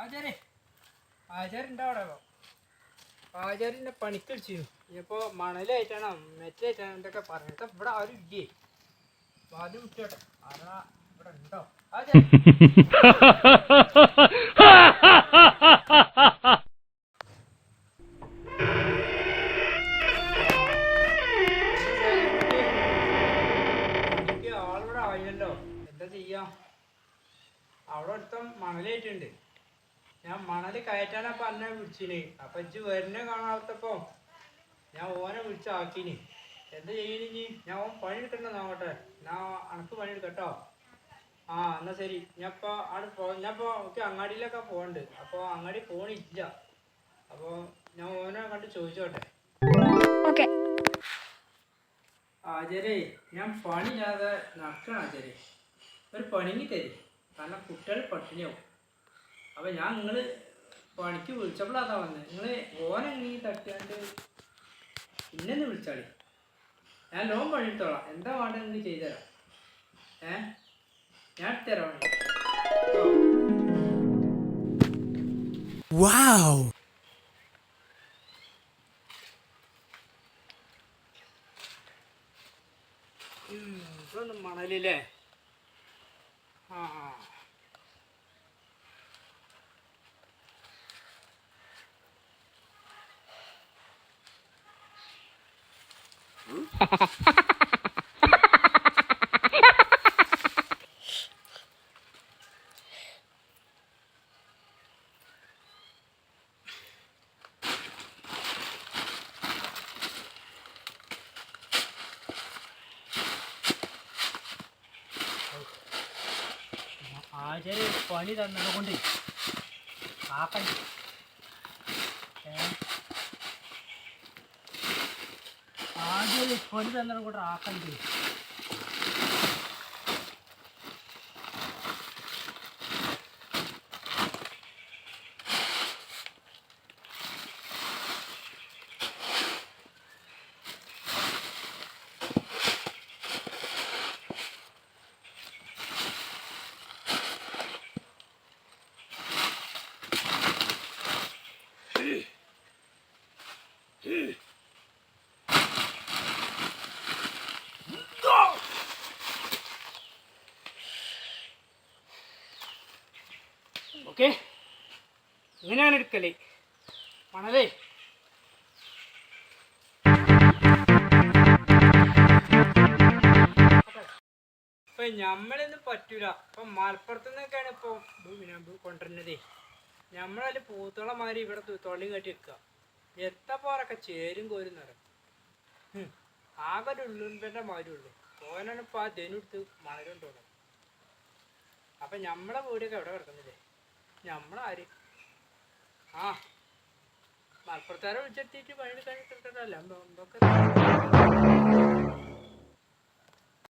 ആചാരേ ആചാരുണ്ടോ അവിടെ? ആചാര്യൻ്റെ പണിക്കടിച്ചു. ഇനിയിപ്പോൾ മണലായിട്ടാണോ മെറ്റലായിട്ടാണോ എന്തൊക്കെ പറഞ്ഞിട്ട് ഇവിടെ ആരും ഇല്ലേ? ആദ്യം വിട്ടോട്ടെ. ആരാ ഇവിടെ ഉണ്ടോ? ആളിവിടെ ആയില്ലല്ലോ, എന്താ ചെയ്യാം? അവിടെ അടുത്ത മണലായിട്ടുണ്ട്. ഞാൻ മണൽ കയറ്റാനപ്പം അന്നെ വിളിച്ചിന്. അപ്പം ഇജ്ജ് വരുന്ന കാണാത്തപ്പോ ഞാൻ ഓനെ വിളിച്ചാക്കിന്. എന്താ ചെയ്യണി? ഞാൻ ഓൻ പണിയെടുക്കണ്ട നോക്കട്ടെ. ഞാൻ അനക്ക് പണിയെടുക്കട്ടോ. ആ എന്നാ ശരി. ഞാനിപ്പോൾ അവിടെ ഞാനിപ്പോൾ എനിക്ക് അങ്ങാടിയിലൊക്കെ പോകണ്ട്. അപ്പോൾ അങ്ങാടി പോണില്ല. അപ്പോൾ ഞാൻ ഓനെ കണ്ട് ചോദിച്ചോട്ടെ. ആചാരേ, ഞാൻ പണിയില്ലാതെ നടക്കണം ആചാരേ. ഒരു പണിങ്ങി തരും. കാരണം കുട്ടികൾ പട്ടിണിയാവും. അപ്പം ഞാൻ നിങ്ങൾ പണിക്ക് വിളിച്ചപ്പോഴാ വന്നത്. നിങ്ങൾ ഓനെങ്ങനെ തട്ടിയാണ്ട് ഇന്നെന്ന് വിളിച്ചാളി. ഞാൻ ലോൺ പണിയെടുത്തോളാം. എന്താ വേണ്ടത് നിങ്ങൾ ചെയ്തുതരാം. ഞാൻ തരാം. ഇതൊന്നും മണലില്ലേ? ആ ആചാര്യ പണി തന്നത് കൊണ്ട് ആക്കണ്ട. ആചാര്യ പണി തന്നത് കൊണ്ട് ആക്കണ്ടേ. ഓക്കെ, ഇങ്ങനെയാണ് എടുക്കല് മണലേ. ഇപ്പൊ ഞമ്മളൊന്നും പറ്റൂല. ഇപ്പൊ മലപ്പുറത്തു നിന്നൊക്കെയാണ് ഇപ്പൊ കൊണ്ടുവരുന്നതേ. ഞമ്മളതിൽ പൂത്തോളമാതിരി ഇവിടെ തൊള്ളി കെട്ടി വെക്കുക. എത്തപ്പോറൊക്കെ ചേരും കോരും നിറം. ആകെ ഒരു ഉള്ളുമ്പൻ്റെ മാതിരി ഉള്ളു. ഓനാണ് ഇപ്പൊ ആ ധനുടുത്ത് മണലുണ്ടോളൂ. അപ്പൊ ഞമ്മളെ വീടൊക്കെ എവിടെ കിടക്കുന്നില്ലേ? ഞമ്മളാര് മലപ്പുറത്താരെ വിളിച്ചെത്തിയിട്ട് പണിയെടുക്കാൻ കിട്ടണ്ടല്ലോ. എന്തൊക്കെ